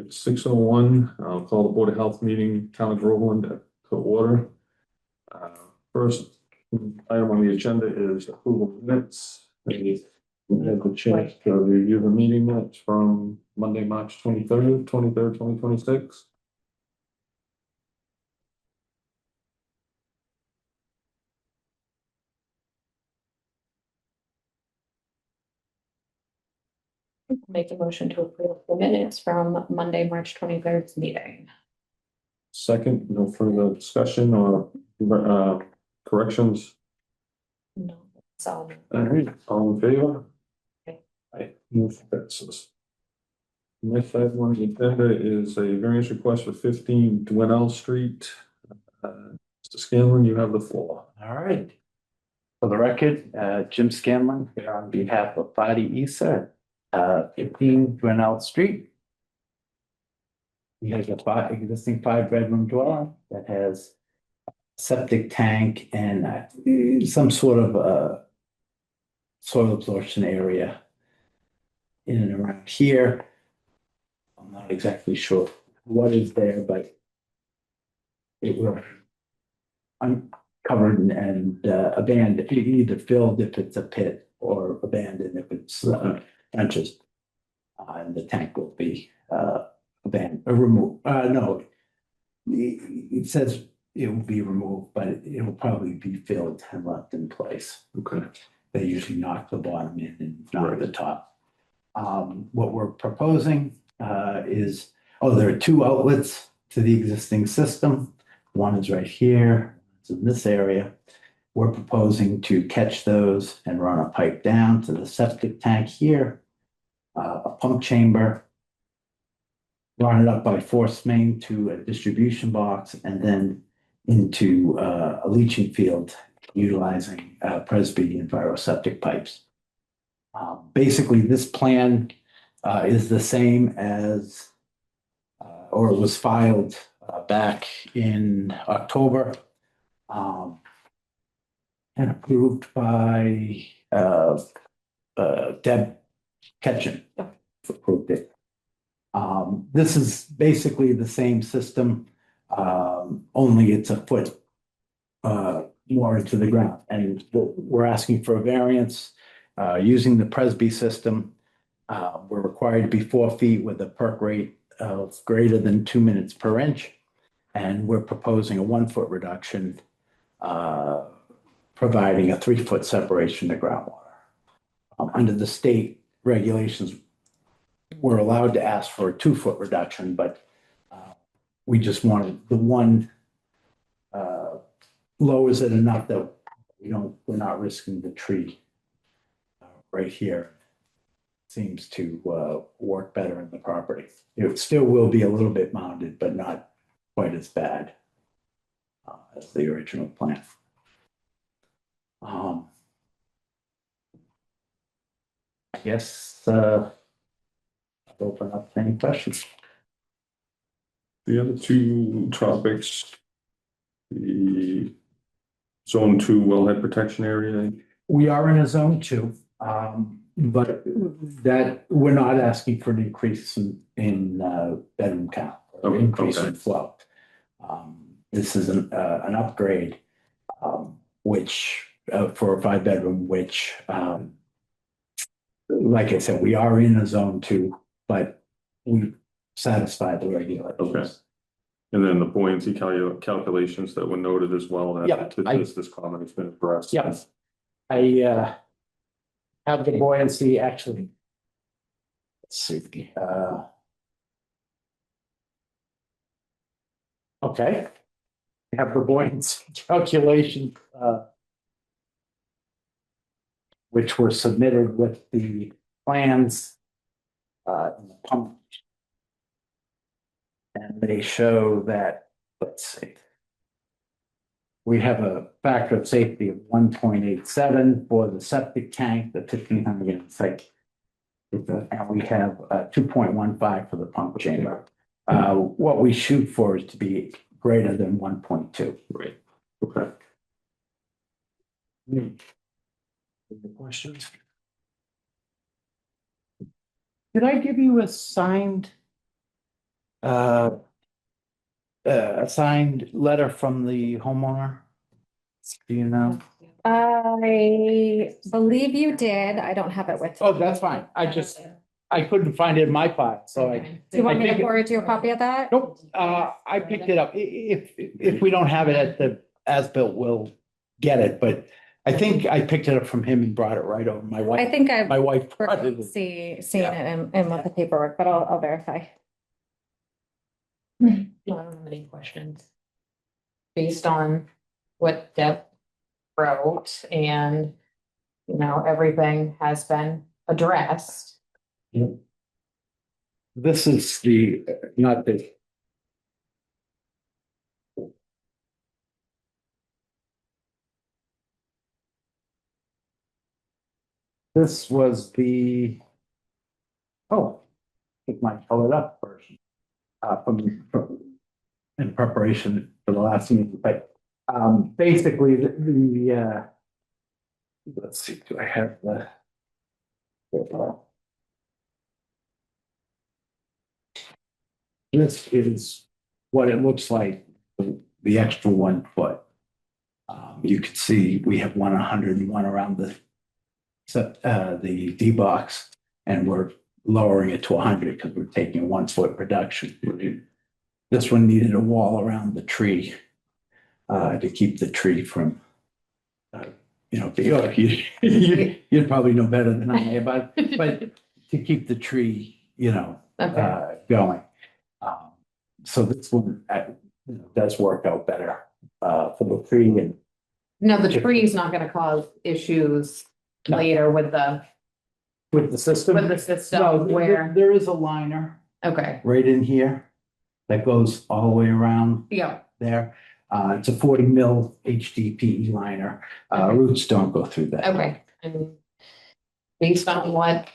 It's 6:01. I'll call the Board of Health meeting, Town of Groveland to order. First item on the agenda is approval of minutes. We have the chance to review the meeting minutes from Monday, March 23rd, 2026. Make a motion to approve the minutes from Monday, March 23rd's meeting. Second, no further discussion or corrections. No, that's all. All right, all in favor? Okay. Aye, motion passes. Next item on the agenda is a variance request for 15 Dwinell Street. Mr. Scanlon, you have the floor. All right. For the record, Jim Scanlon here on behalf of Fadi Issa, 15 Grinnell Street. He has a existing 5-bedroom dwelling that has a septic tank and some sort of soil absorption area in and around here. I'm not exactly sure what is there, but it will uncovered and abandoned, either filled if it's a pit or abandoned if it's trenches. And the tank will be abandoned or removed. No, it says it will be removed, but it will probably be filled and left in place. Okay. They usually knock the bottom in and not the top. What we're proposing is, there are 2 outlets to the existing system. One is right here, it's in this area. We're proposing to catch those and run a pipe down to the septic tank here, a pump chamber, run it up by force main to a distribution box, and then into a leaching field utilizing Presby and Viroseptic pipes. Basically, this plan is the same as, or it was filed back in October and approved by Deb Ketchum. Approved it. This is basically the same system, only it's a foot more into the ground. And we're asking for a variance using the Presby system. We're required to be 4 feet with a perk rate of greater than 2 minutes per inch. And we're proposing a 1-foot reduction, providing a 3-foot separation to groundwater. Under the state regulations, we're allowed to ask for a 2-foot reduction, but we just wanted the one lowers it enough that we're not risking the tree right here. Seems to work better in the property. It still will be a little bit mounded, but not quite as bad as the original plan. I guess I'll open up to any questions. The other 2 topics, the Zone 2 wellhead protection area. We are in a zone 2, but that we're not asking for an increase in bedroom count or increase in flow. This is an upgrade, which for a 5-bedroom, which like I said, we are in a zone 2, but we satisfy the regulations. Okay. And then the buoyancy calculations that were noted as well. Yep, This comment has been addressed. Yes. I have the buoyancy actually. Let's see. Okay. I have the buoyancy calculation, which were submitted with the plans in the pump. And they show that, let's see. We have a factor of safety of 1.87 for the septic tank, the 1,500 gallon site. And we have 2.15 for the pump chamber. What we shoot for is to be greater than 1.2. Right. Okay. Any questions? Did I give you a signed a signed letter from the homeowner? Do you know? I believe you did. I don't have it with. Oh, that's fine. I couldn't find it in my file, so Do you want me to forward you a copy of that? Nope, I picked it up. If we don't have it at the as-built, we'll get it, but I think I picked it up from him and brought it right over. My I wife, think I've my wife brought it. seeing Yeah. it in with the paperwork, but I'll verify. No, I don't have any questions. Based on what Deb wrote and, everything has been addressed. This is the, not the. This was the. Oh, it might pull it up first. In preparation for the last meeting, but, basically let's see, do I have the? This is what it looks like, the extra 1 foot. You can see we have 101 around the D box, and we're lowering it to 100 because we're taking a 1 foot reduction. This one needed a wall around the tree to keep the tree from, you'd probably know better than I, but to keep the tree, Okay. going. So this one does work out better for the tree and. No, the tree's not gonna cause issues No. later with the system. with the No, system where, there is a liner okay, right in here that goes all the way around yeah, there. It's a 40 mil HDPE liner. Okay. Roots don't go through that. okay. And based on what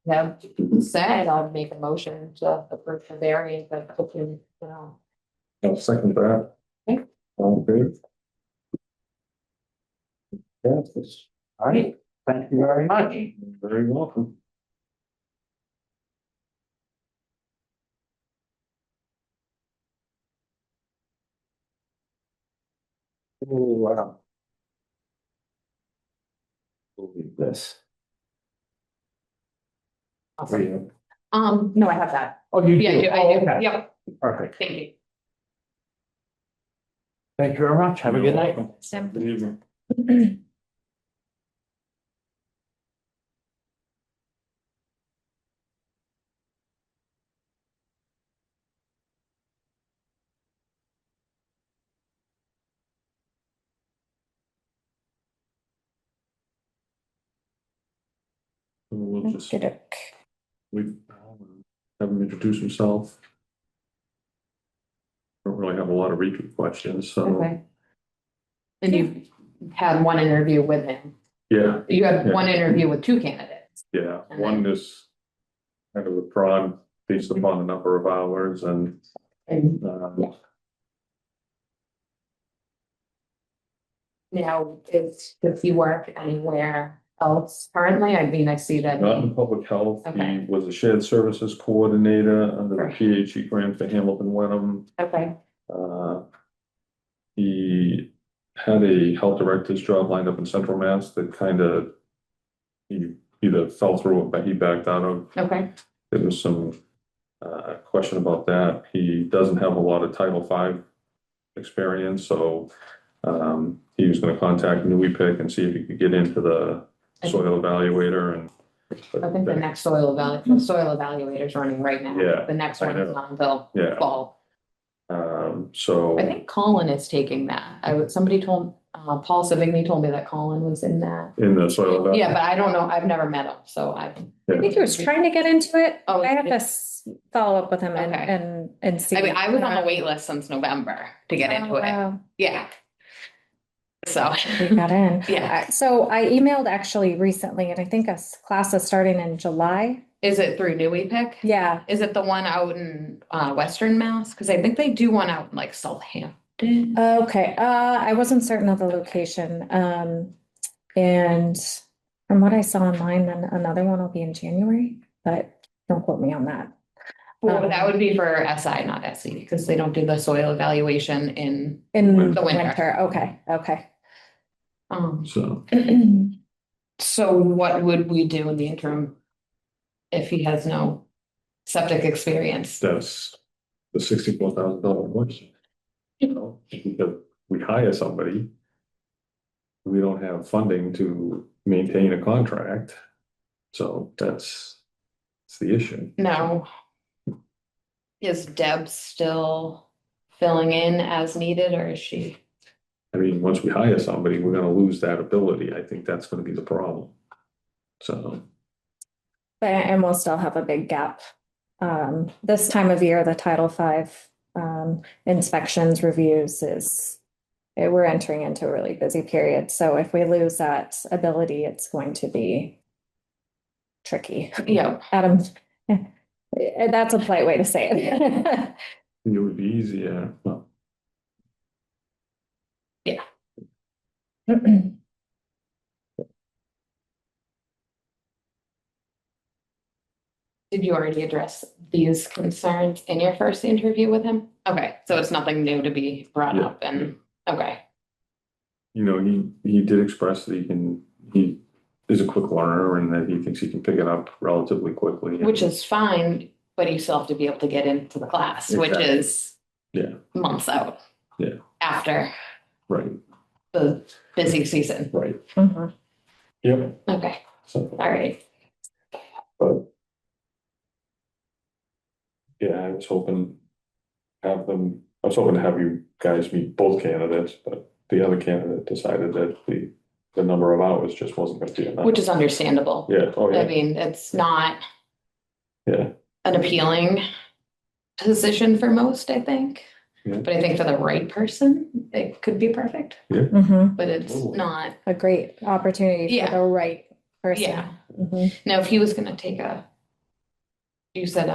Deb said, I'll make a motion to approve the variance of open, I'll second that. Okay. All in favor? Yes, All right, thank you very much. very welcome. Oh, wow. Believe this. Awesome. No, I have that. Oh, you do? Yeah, I do. Oh, I do. okay. Yep, Perfect. thank you. Thank you very much. Have a good You're night. welcome. Sim. Good evening. We'll just, we have him introduce himself. Don't really have a lot of repeat questions, so, Okay. And you had one interview with him. yeah, You had Yeah. one interview with 2 candidates. yeah. And One is kind of withdrawn based upon the number of hours and, And um, now does he work anywhere else currently? I mean, I see that. not in public health. He Okay. was a shared services coordinator under the Right. PHE grant for Hamilton Wenham. Okay, He had a health director's job lined up in Central Mass that kind of, he either fell through it, but he backed out of. okay, There was some question about that. He doesn't have a lot of Title V experience, so he was gonna contact Newey Pick and see if he could get into the soil evaluator and. I think the next soil evaluator is running right now. Yeah, The next I one is know. not until Yeah. fall. So. I think Colin is taking that. Somebody told, Paul Savigny told me that Colin was in that. In the soil evaluator. Yeah, but I don't know. I've never met him, so I. I think he was trying to get into it. Oh, I have to follow up with him Okay. and see. I mean, I was on the wait list since November to get into Oh, it. wow. Yeah. So. We got in. Yeah. So I emailed actually recently, and I think a class is starting in July. Is it through Newey Pick? Yeah. Is it the one out in Western Mass? Because I think they do one out in like Southampton. Okay. I wasn't certain of the location. And from what I saw online, then another one will be in January, but don't quote me on that. Well, that would be for SI, not SE, because they don't do the soil evaluation in, In The winter. winter, okay, okay. So, so what would we do in the interim? If he has no septic experience? that's the $64,000 question. You know, because we hire somebody. We don't have funding to maintain a contract. So that's the issue. No. Is Deb still filling in as needed, or is she? I mean, once we hire somebody, we're gonna lose that ability. I think that's gonna be the problem. So, But, and we'll still have a big gap. This time of year, the Title V, inspections, reviews we're entering into a really busy period. So if we lose that ability, it's going to be tricky. Yeah. Adam, that's a polite way to say it. it would be easier. Well, Did you already address these concerns in your first interview with him? Okay, so it's nothing new to be brought Yeah. up and, okay, you know, he did express that he is a quick learner and that he thinks he can pick it up relatively quickly. which is fine, but you still have to be able to get into the class, which Exactly. is Yeah, months out. Yeah. After right, the busy season. right. Mhm. Yep. Okay, So, all right. but. Yeah, I was hoping I was hoping to have you guys meet both candidates, but the other candidate decided that the number of hours just wasn't gonna be enough. Which is understandable. Yeah, oh, I yeah, mean, it's not yeah, an appealing position for most, I think. Yeah. But I think for the right person, it could be perfect, Mhm. but it's Totally. not. A great opportunity for Yeah. the right person. Yeah. Mhm. Now, if he was gonna take you said,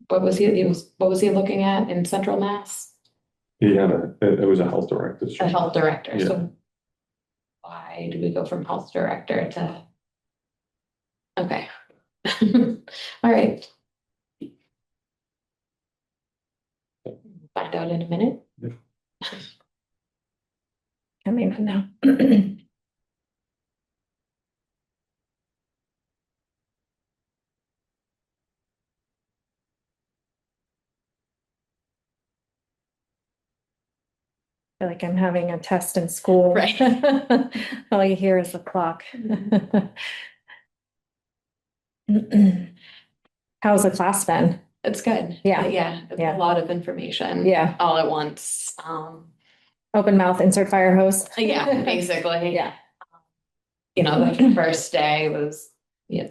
what was he looking at in Central Mass? he had it was a health director. A health director, Yeah. so why do we go from health director to? Okay. All right. Find out in a minute. I mean, no. Feel like I'm having a test in school. Right. All you hear is the clock. How's the class been? It's good. Yeah. Yeah, it's Yeah. a lot of information. Yeah. All at once. Open mouth, insert fire hose. Yeah, basically. Yeah. You know, the first day was,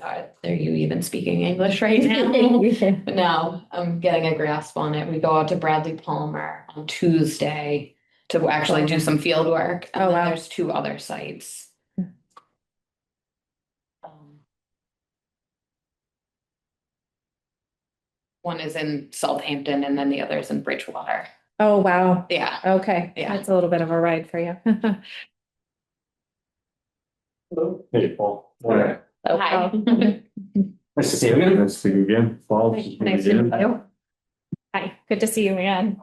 are you even speaking English right now? But now I'm getting a grasp on it. We go out to Bradley Palmer on Tuesday to actually do some field work. And Oh, then wow. there's 2 other sites. One is in Southampton and then the other is in Bridgewater. Oh, wow. Yeah. Okay. Yeah. That's a little bit of a ride for you. Hey, Paul. Oh, Hi. Nice to see you again. Nice to see you again, Paul. Nice to meet you. Hi, good to see you again.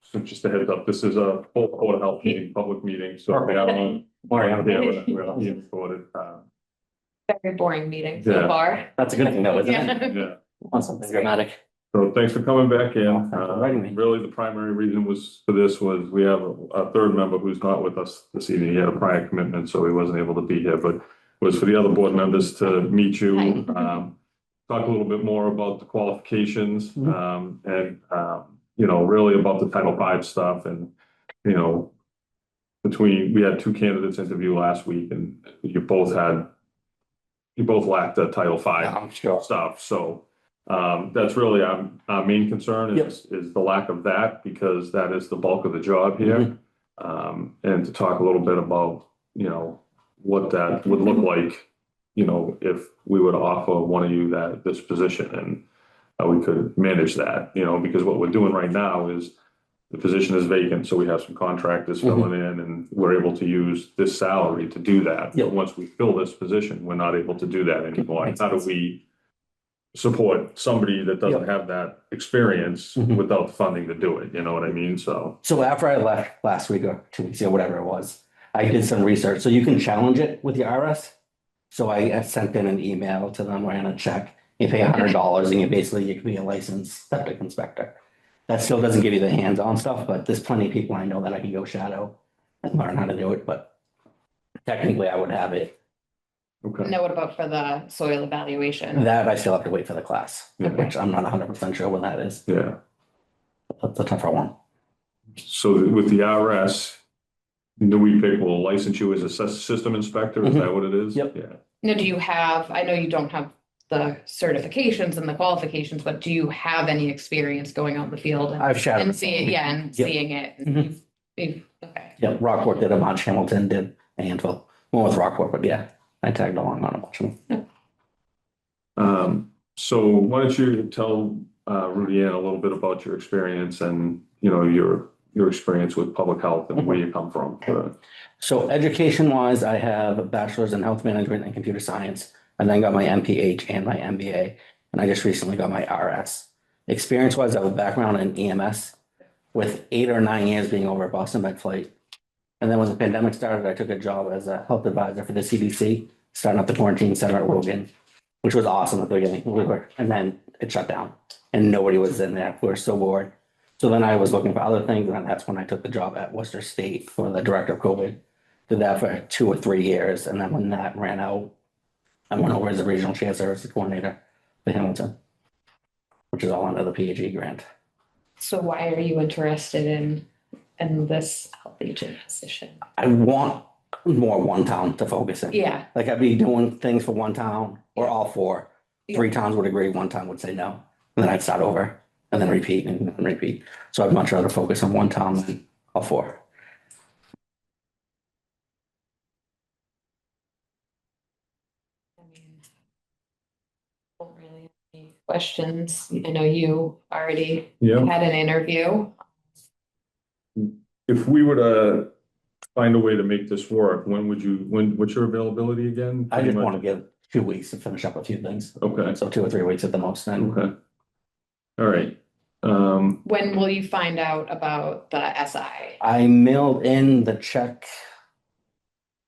So just a heads up, this is a full Board of Health meeting, public meeting, so we have one. Morning. We're not being recorded. Very boring meeting so Yeah. far. That's a good thing though, isn't it? Yeah, Want something dramatic. so thanks for coming back in. Oh, thanks for inviting me. Really, the primary reason was we have a third member who's not with us this evening. He had a prior commitment, so he wasn't able to be here, but was for the other board members to meet you. Hi. Talk a little bit more about the qualifications, Mhm. and, you know, really about the Title V stuff and, you know, we had 2 candidates interview last week and you both lacked the Title V I'm sure. stuff, so. That's really our main concern is the lack of that, because that is the bulk of the job here. And to talk a little bit about, you know, what that would look like, you know, if we would offer one of you this position and how we could manage that, you know, because what we're doing right now is the position is vacant, so we have some contractors filling in and we're able to use this salary to do that. Yep. But once we fill this position, we're not able to do that anymore. Makes How do sense. we support somebody that doesn't Yep. have that experience Mhm. without the funding to do it, you know what I mean? So, So after I left last week or 2 weeks ago, whatever it was, I did some research. So you can challenge it with the IRS. So I sent in an email to them, ran a check. You pay $100 and you can be a licensed septic inspector. That still doesn't give you the hands-on stuff, but there's plenty of people I know that I can go shadow and learn how to do it, but technically I would have it. okay. Now, what about for the soil evaluation? That I still have to wait for the class, Yeah. which I'm not 100% sure when that is. Yeah. That's a tougher one. So with the IRS, do we pick, will license you as a system inspector? Is Mhm. that what it is? Yep. Yeah. Now, do you have, I know you don't have the certifications and the qualifications, but do you have any experience going out in the field and I've shadowed. and seeing, yeah, and Yep. seeing it? Mhm. Okay. Yeah, Rockport did a bunch, Hamilton did a handful. One with Rockport, but yeah, I tagged along on a bunch of them. So why don't you tell Rudy Ann a little bit about your experience and, you know, your experience with public health and where you come from. So education wise, I have a bachelor's in health management and computer science. I then got my MPH and my MBA, and I just recently got my RS. Experience wise, I have a background in EMS with 8 or 9 years being over at Boston Med Flight. And then when the pandemic started, I took a job as a health advisor for the CDC, starting up the quarantine center at Logan, which was awesome at the beginning. And then it shut down and nobody was in there. We were so bored. So then I was looking for other things, and that's when I took the job at Worcester State for the director of COVID. Did that for 2 or 3 years, and then when that ran out, I went over as a regional shared services coordinator for Hamilton, which is all under the PAG grant. So why are you interested in this health agent position? I want more one town to focus in. Yeah, Like I'd be doing things for one town or all four. 3 towns would agree, 1 town would say no. And then I'd start over and then repeat and repeat. So I'd much rather focus on one town than all 4. I mean, don't really have any questions. I know you already Yeah. had an interview. If we were to find a way to make this work, what's your availability again? I just want to give 2 weeks to finish up a few things. Okay, So 2 or 3 weeks at the most. And okay. All right. When will you find out about the SI? I mailed in the check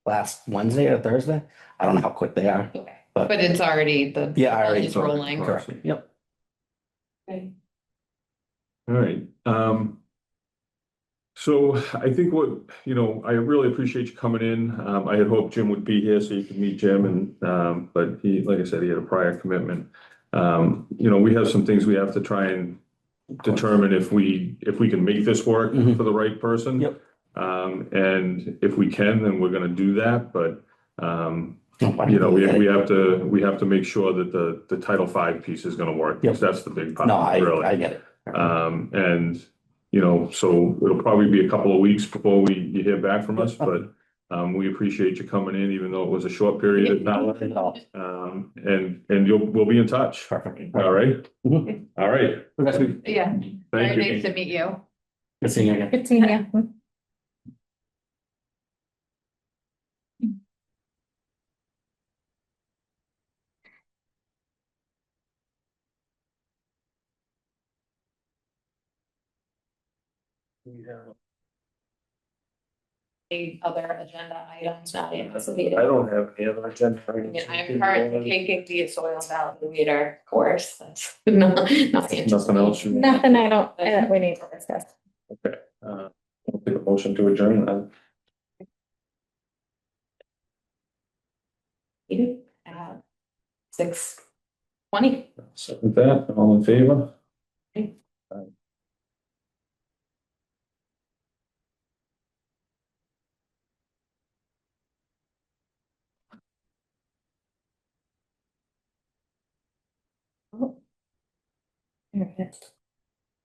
last Wednesday or Thursday. I don't know how quick they are. Okay, But- but it's already, the Yeah, I ball already is saw it. rolling. Correct. Yep. Okay. All right. So I think I really appreciate you coming in. I had hoped Jim would be here so you could meet Jim and, but he, like I said, he had a prior commitment. We have some things we have to try and determine if we can make this work Mhm. for the right person. Yep. And if we can, then we're gonna do that, but, I we have to make sure that the Title V piece is gonna work, because that's the big part, No, I really. get it. And, so it'll probably be a couple of weeks before you hear back from us, but, we appreciate you coming in, even though it was a short period of time. And we'll be in touch. Perfect. All right, Mhm. all right. Yeah, very Thank nice you. to meet you. Good seeing you again. Good seeing you. The other agenda items not I anticipated. don't have any other agenda. I mean, I'm currently taking the soil evaluator course. That's not anticipated. Nothing else you- Nothing we need to discuss. I'll take a motion to adjourn then. At 6:20. Second that, all in favor? Perfect.